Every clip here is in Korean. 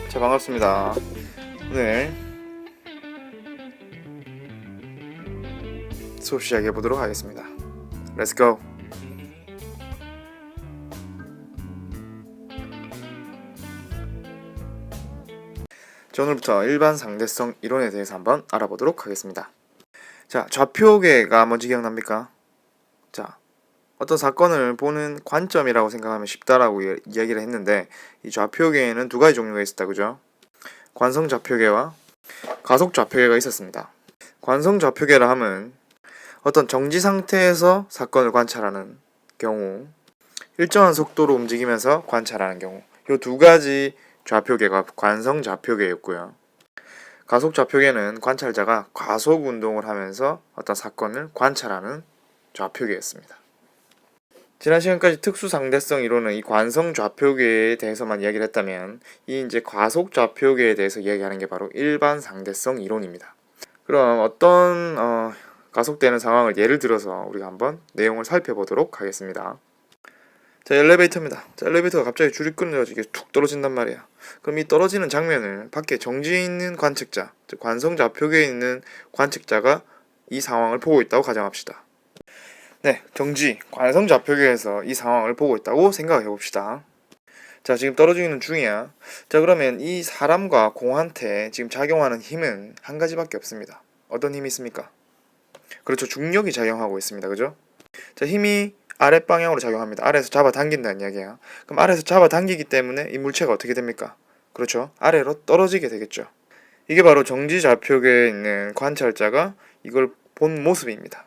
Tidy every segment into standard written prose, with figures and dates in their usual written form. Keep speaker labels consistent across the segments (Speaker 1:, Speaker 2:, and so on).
Speaker 1: 자, 반갑습니다. 오늘 수업 시작해 보도록 하겠습니다. Let's go. 자, 오늘부터 일반 상대성 이론에 대해서 한번 알아보도록 하겠습니다. 자, 좌표계가 뭔지 기억납니까? 자, 어떤 사건을 보는 관점이라고 생각하면 쉽다라고 이야기를 했는데, 이 좌표계에는 두 가지 종류가 있었다, 그죠? 관성 좌표계와 가속 좌표계가 있었습니다. 관성 좌표계라 함은 어떤 정지 상태에서 사건을 관찰하는 경우, 일정한 속도로 움직이면서 관찰하는 경우, 이 두 가지 좌표계가 관성 좌표계였고요. 가속 좌표계는 관찰자가 가속 운동을 하면서 어떤 사건을 관찰하는 좌표계였습니다. 지난 시간까지 특수 상대성 이론은 이 관성 좌표계에 대해서만 이야기를 했다면, 이 이제 가속 좌표계에 대해서 이야기하는 게 바로 일반 상대성 이론입니다. 그럼 어떤 가속되는 상황을 예를 들어서 우리가 한번 내용을 살펴보도록 하겠습니다. 자, 엘리베이터입니다. 자, 엘리베이터가 갑자기 줄이 끊어지게 툭 떨어진단 말이야. 그럼 이 떨어지는 장면을 밖에 정지에 있는 관측자, 즉 관성 좌표계에 있는 관측자가 이 상황을 보고 있다고 가정합시다. 네, 정지, 관성 좌표계에서 이 상황을 보고 있다고 생각해 봅시다. 자, 지금 떨어지고 있는 중이야. 자, 그러면 이 사람과 공한테 지금 작용하는 힘은 한 가지밖에 없습니다. 어떤 힘이 있습니까? 그렇죠, 중력이 작용하고 있습니다. 그죠? 자, 힘이 아랫방향으로 작용합니다. 아래에서 잡아당긴다는 이야기야. 그럼 아래에서 잡아당기기 때문에 이 물체가 어떻게 됩니까? 그렇죠, 아래로 떨어지게 되겠죠. 이게 바로 정지 좌표계에 있는 관찰자가 이걸 본 모습입니다.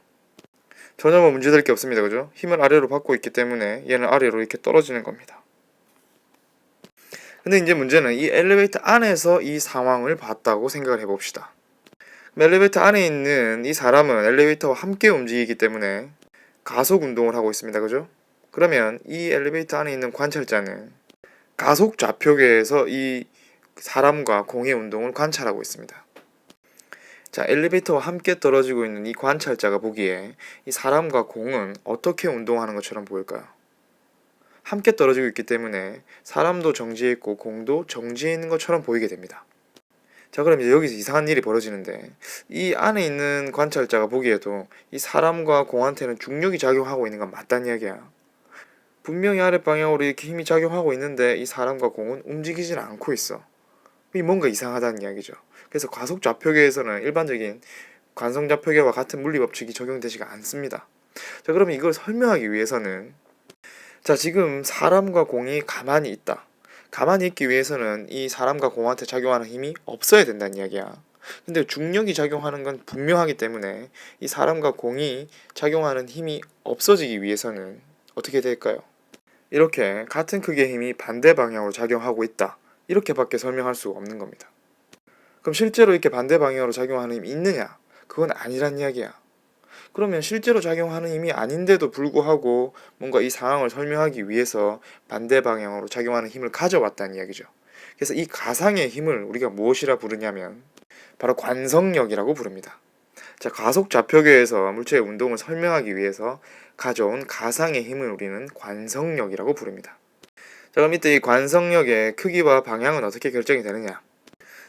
Speaker 1: 전혀 뭐 문제될 게 없습니다. 그죠? 힘을 아래로 받고 있기 때문에 얘는 아래로 이렇게 떨어지는 겁니다. 근데 이제 문제는 이 엘리베이터 안에서 이 상황을 봤다고 생각을 해봅시다. 엘리베이터 안에 있는 이 사람은 엘리베이터와 함께 움직이기 때문에 가속 운동을 하고 있습니다. 그죠? 그러면 이 엘리베이터 안에 있는 관찰자는 가속 좌표계에서 이 사람과 공의 운동을 관찰하고 있습니다. 자, 엘리베이터와 함께 떨어지고 있는 이 관찰자가 보기에 이 사람과 공은 어떻게 운동하는 것처럼 보일까요? 함께 떨어지고 있기 때문에 사람도 정지해 있고 공도 정지해 있는 것처럼 보이게 됩니다. 자, 그럼 이제 여기서 이상한 일이 벌어지는데, 이 안에 있는 관찰자가 보기에도 이 사람과 공한테는 중력이 작용하고 있는 건 맞다는 이야기야. 분명히 아랫방향으로 이렇게 힘이 작용하고 있는데 이 사람과 공은 움직이질 않고 있어. 이 뭔가 이상하다는 이야기죠. 그래서 가속 좌표계에서는 일반적인 관성 좌표계와 같은 물리 법칙이 적용되지가 않습니다. 자, 그러면 이걸 설명하기 위해서는, 자, 지금 사람과 공이 가만히 있다. 가만히 있기 위해서는 이 사람과 공한테 작용하는 힘이 없어야 된다는 이야기야. 근데 중력이 작용하는 건 분명하기 때문에 이 사람과 공이 작용하는 힘이 없어지기 위해서는 어떻게 될까요? 이렇게 같은 크기의 힘이 반대 방향으로 작용하고 있다, 이렇게밖에 설명할 수가 없는 겁니다. 그럼 실제로 이렇게 반대 방향으로 작용하는 힘이 있느냐? 그건 아니란 이야기야. 그러면 실제로 작용하는 힘이 아닌데도 불구하고 뭔가 이 상황을 설명하기 위해서 반대 방향으로 작용하는 힘을 가져왔다는 이야기죠. 그래서 이 가상의 힘을 우리가 무엇이라 부르냐면 바로 관성력이라고 부릅니다. 자, 가속 좌표계에서 물체의 운동을 설명하기 위해서 가져온 가상의 힘을 우리는 관성력이라고 부릅니다. 자, 그럼 이때 이 관성력의 크기와 방향은 어떻게 결정이 되느냐?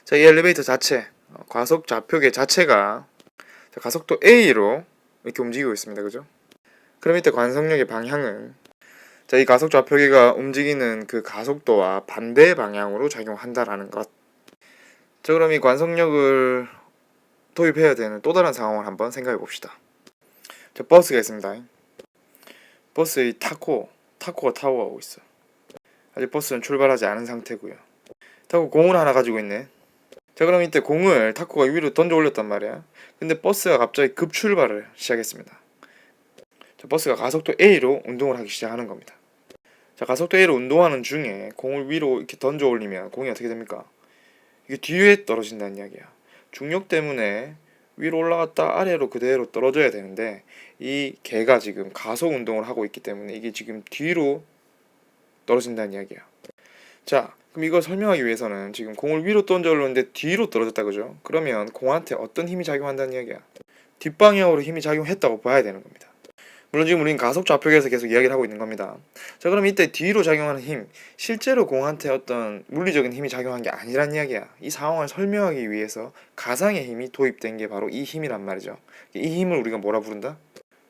Speaker 1: 자, 이 엘리베이터 자체, 가속 좌표계 자체가 가속도 A로 이렇게 움직이고 있습니다. 그죠? 그럼 이때 관성력의 방향은, 자, 이 가속 좌표계가 움직이는 그 가속도와 반대 방향으로 작용한다라는 것. 자, 그럼 이 관성력을 도입해야 되는 또 다른 상황을 한번 생각해 봅시다. 자, 버스가 있습니다. 버스의 타코가 타고 가고 있어. 아직 버스는 출발하지 않은 상태고요. 타코 공을 하나 가지고 있네. 자, 그럼 이때 공을 타코가 위로 던져 올렸단 말이야. 근데 버스가 갑자기 급출발을 시작했습니다. 자, 버스가 가속도 A로 운동을 하기 시작하는 겁니다. 자, 가속도 A로 운동하는 중에 공을 위로 이렇게 던져 올리면 공이 어떻게 됩니까? 이게 뒤에 떨어진다는 이야기야. 중력 때문에 위로 올라갔다 아래로 그대로 떨어져야 되는데 이 개가 지금 가속 운동을 하고 있기 때문에 이게 지금 뒤로 떨어진다는 이야기야. 자, 그럼 이걸 설명하기 위해서는 지금 공을 위로 던져 올렸는데 뒤로 떨어졌다, 그죠? 그러면 공한테 어떤 힘이 작용한다는 이야기야? 뒷방향으로 힘이 작용했다고 봐야 되는 겁니다. 물론 지금 우리는 가속 좌표계에서 계속 이야기를 하고 있는 겁니다. 자, 그럼 이때 뒤로 작용하는 힘, 실제로 공한테 어떤 물리적인 힘이 작용한 게 아니란 이야기야. 이 상황을 설명하기 위해서 가상의 힘이 도입된 게 바로 이 힘이란 말이죠. 이 힘을 우리가 뭐라 부른다?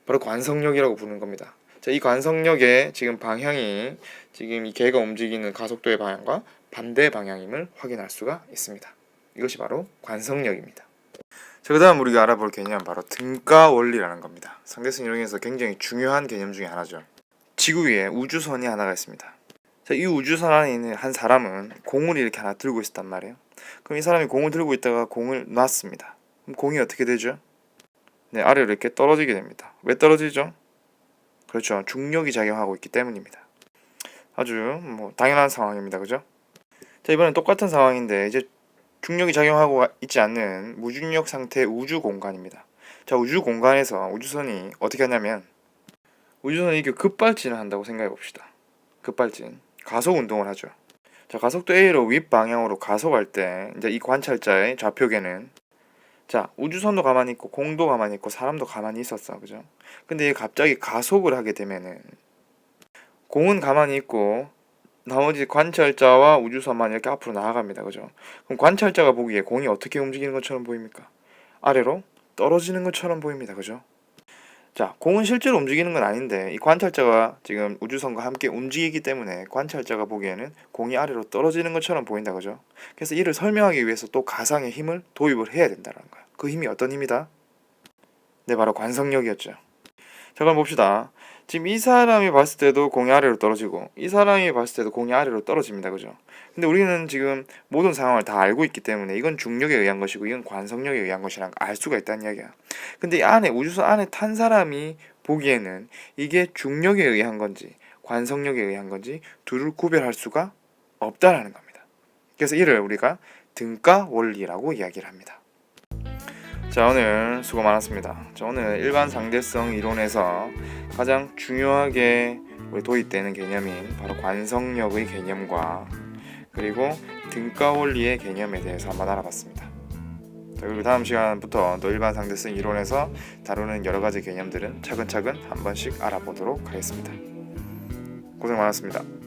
Speaker 1: 바로 관성력이라고 부르는 겁니다. 자, 이 관성력의 지금 방향이 지금 이 개가 움직이는 가속도의 방향과 반대 방향임을 확인할 수가 있습니다. 이것이 바로 관성력입니다. 자, 그 다음 우리가 알아볼 개념은 바로 등가 원리라는 겁니다. 상대성 이론에서 굉장히 중요한 개념 중에 하나죠. 지구 위에 우주선이 하나가 있습니다. 자, 이 우주선 안에 있는 한 사람은 공을 이렇게 하나 들고 있었단 말이에요. 그럼 이 사람이 공을 들고 있다가 공을 놨습니다. 그럼 공이 어떻게 되죠? 네, 아래로 이렇게 떨어지게 됩니다. 왜 떨어지죠? 그렇죠. 중력이 작용하고 있기 때문입니다. 아주 당연한 상황입니다. 그죠? 자, 이번엔 똑같은 상황인데 이제 중력이 작용하고 있지 않는 무중력 상태의 우주 공간입니다. 자, 우주 공간에서 우주선이 어떻게 하냐면 우주선이 이렇게 급발진을 한다고 생각해 봅시다. 급발진, 가속 운동을 하죠. 자, 가속도 A로 윗방향으로 가속할 때 이제 이 관찰자의 좌표계는 자, 우주선도 가만히 있고 공도 가만히 있고 사람도 가만히 있었어. 그죠? 근데 얘 갑자기 가속을 하게 되면은 공은 가만히 있고 나머지 관찰자와 우주선만 이렇게 앞으로 나아갑니다. 그죠? 그럼 관찰자가 보기에 공이 어떻게 움직이는 것처럼 보입니까? 아래로 떨어지는 것처럼 보입니다. 그죠? 자, 공은 실제로 움직이는 건 아닌데 이 관찰자가 지금 우주선과 함께 움직이기 때문에 관찰자가 보기에는 공이 아래로 떨어지는 것처럼 보인다. 그죠? 그래서 이를 설명하기 위해서 또 가상의 힘을 도입을 해야 된다는 거야. 그 힘이 어떤 힘이다? 네, 바로 관성력이었죠. 자, 그럼 봅시다. 지금 이 사람이 봤을 때도 공이 아래로 떨어지고 이 사람이 봤을 때도 공이 아래로 떨어집니다. 그죠? 근데 우리는 지금 모든 상황을 다 알고 있기 때문에 이건 중력에 의한 것이고 이건 관성력에 의한 것이라는 걸 알 수가 있다는 이야기야. 근데 이 안에 우주선 안에 탄 사람이 보기에는 이게 중력에 의한 건지 관성력에 의한 건지 둘을 구별할 수가 없다라는 겁니다. 그래서 이를 우리가 등가 원리라고 이야기를 합니다. 자, 오늘 수고 많았습니다. 자, 오늘 일반 상대성 이론에서 가장 중요하게 우리 도입되는 개념인 바로 관성력의 개념과 그리고 등가 원리의 개념에 대해서 한번 알아봤습니다. 자, 그리고 다음 시간부터 또 일반 상대성 이론에서 다루는 여러 가지 개념들은 차근차근 한 번씩 알아보도록 하겠습니다. 고생 많았습니다.